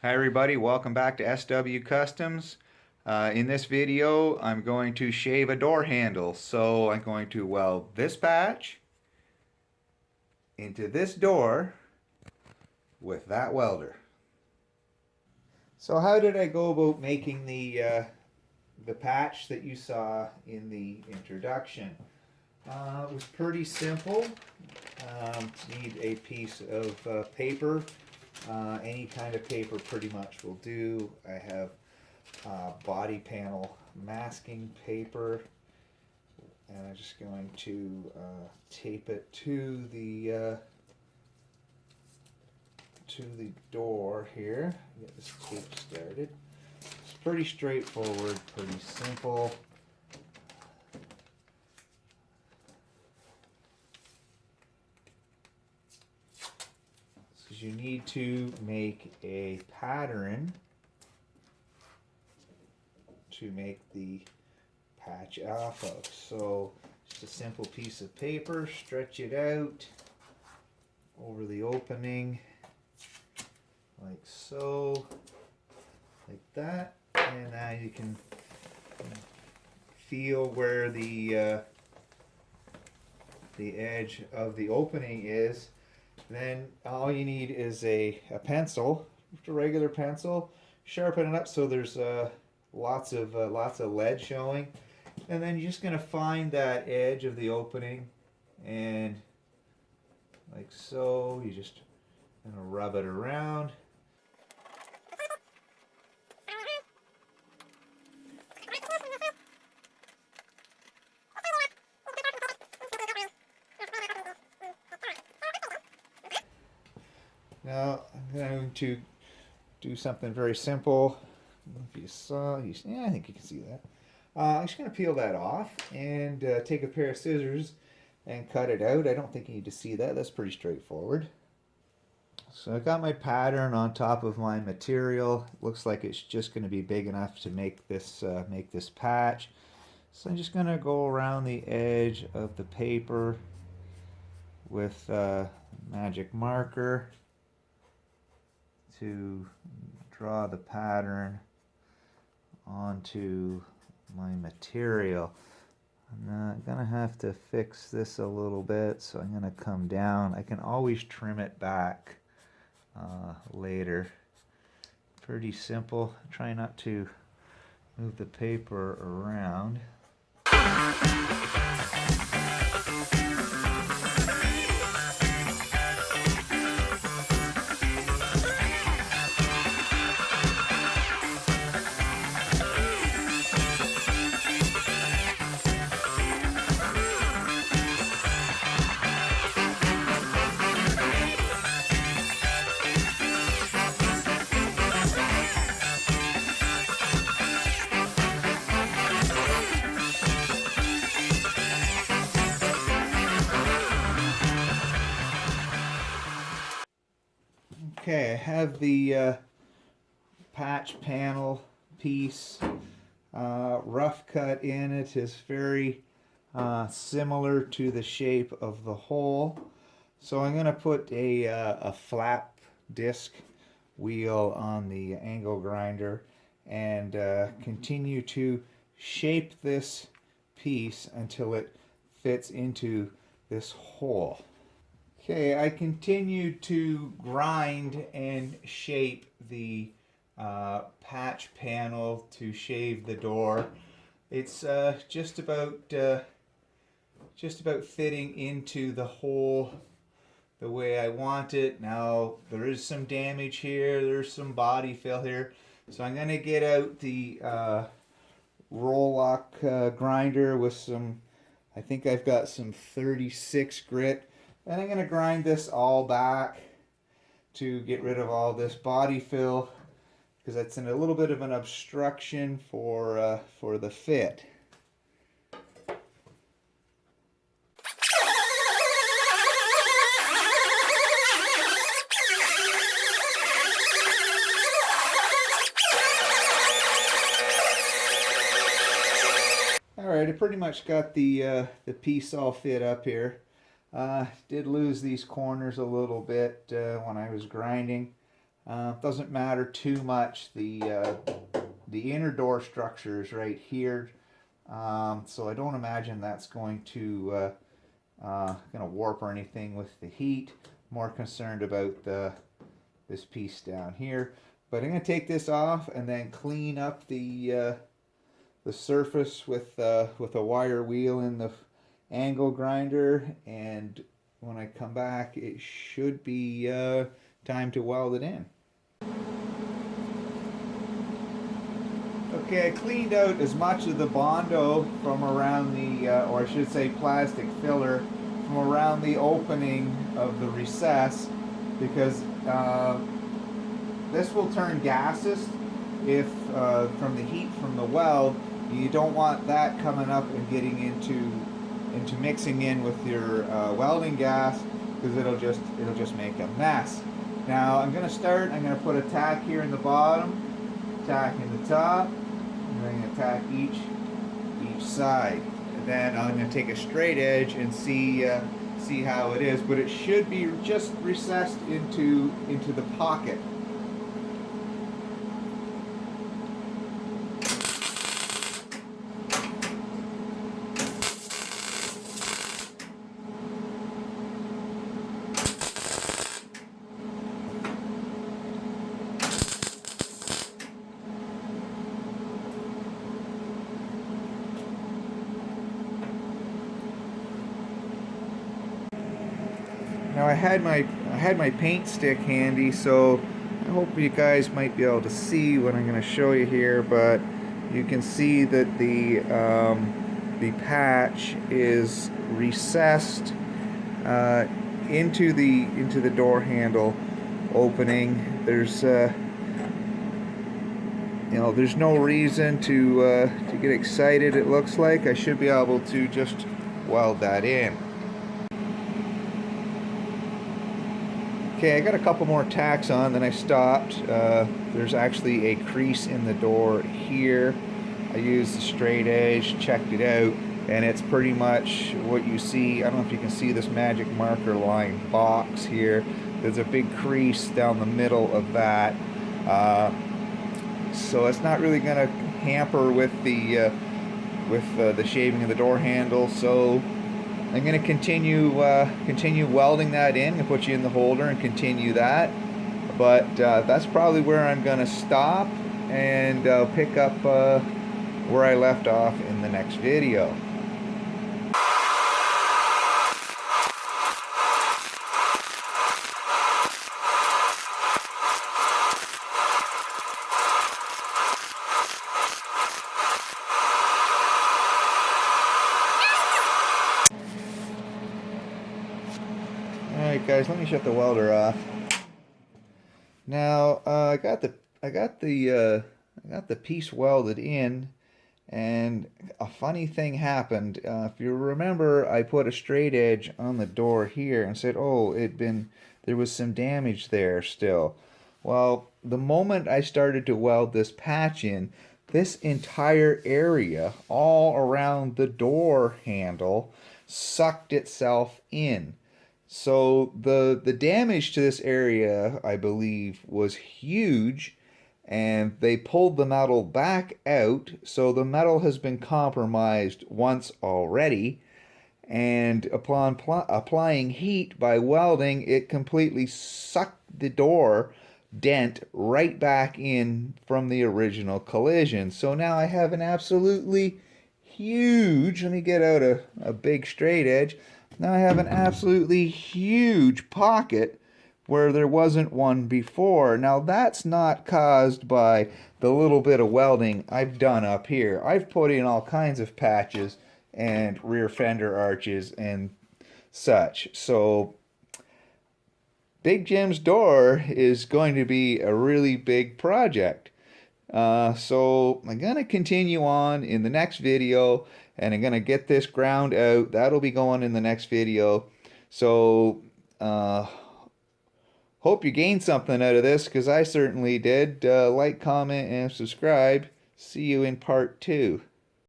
Hi everybody, welcome back to SW Customs. In this video I'm going to shave a door handle. So I'm going to weld this patch into this door with that welder. So how did I go about making the patch that you saw in the introduction? It was pretty simple. Need a piece of paper. Any kind of paper pretty much will do. I have body panel masking paper, and I'm just going to tape it to the door here. Get this tape started. It's pretty straightforward, pretty simple. Because you need to make a pattern to make the patch off of. So just a simple piece of paper, stretch it out over the opening like so, like that, and now you can feel where the edge of the opening is. Then all you need is a pencil, just a regular pencil. Sharpen it up so there's lots of lead showing, and then you're just gonna find that edge of the opening, and like so, you just gonna rub it around. Now I'm going to do something very simple. If you saw, yeah, I think you can see that. I'm just going to peel that off and take a pair of scissors and cut it out. I don't think you need to see that. That's pretty straightforward. So I got my pattern on top of my material. Looks like it's just going to be big enough to make this patch. So I'm just going to go around the edge of the paper with magic marker to draw the pattern onto my material. I'm gonna have to fix this a little bit, so I'm gonna come down. I can always trim it back later. Pretty simple. Try not to move the paper around. Okay, I have the patch panel piece rough cut in. It is very similar to the shape of the hole. So I'm going to put a flap disc wheel on the angle grinder and continue to shape this piece until it fits into this hole. Okay, I continue to grind and shape the patch panel to shave the door. It's just about fitting into the hole the way I want it. Now there is some damage here. There's some body fill here, so I'm gonna get out the roll lock grinder with some. I think I've got some 36 grit. And I'm going to grind this all back to get rid of all this body fill, because that's in a little bit of an obstruction for the fit. Alright, I pretty much got the piece all fit up here. Did lose these corners a little bit when I was grinding. Doesn't matter too much. The inner door structure is right here, so I don't imagine that's going to warp or anything with the heat. More concerned about this piece down here. But I'm going to take this off and then clean up the surface with a wire wheel in the angle grinder, and when I come back it should be time to weld it in. Okay, I cleaned out as much of the Bondo from around the, or I should say plastic filler, from around the opening of the recess, because this will turn gaseous if from the heat from the weld. You don't want that coming up and getting into mixing in with your welding gas, because it'll just make a mess. Now I'm going to put a tack here in the bottom, tack in the top, and I'm going to tack each side. And then I'm going to take a straight edge and see how it is, but it should be just recessed into the pocket. Now I had my paint stick handy, so I hope you guys might be able to see what I'm going to show you here. But you can see that the patch is recessed into the door handle opening. There's there's no reason to get excited. It looks like I should be able to just weld that in. Okay, I got a couple more tacks on, then I stopped. There's actually a crease in the door here. I used the straight edge, checked it out, and it's pretty much what you see. I don't know if you can see this magic marker line box here. There's a big crease down the middle of that. So it's not really going to hamper with the shaving of the door handle. So I'm going to continue welding that in and put you in the holder and continue that. But that's probably where I'm going to stop, and pick up where I left off in the next video. Alright guys, let me shut the welder off. Now I got the piece welded in, and a funny thing happened. If you remember, I put a straight edge on the door here and said, oh, there was some damage there still. Well, the moment I started to weld this patch in, this entire area all around the door handle sucked itself in. So the damage to this area, I believe, was huge, and they pulled the metal back out, so the metal has been compromised once already, and upon applying heat by welding, it completely sucked the door dent right back in from the original collision. So now I have an absolutely huge, let me get out a big straight edge. Now I have an absolutely huge pocket where there wasn't one before. Now that's not caused by the little bit of welding I've done up here. I've put in all kinds of patches and rear fender arches and such. So Big Jim's door is going to be a really big project. So I'm going to continue on in the next video, and I'm going to get this ground out. That'll be going in the next video. So hope you gained something out of this, because I certainly did. Like, comment, and subscribe. See you in part 2.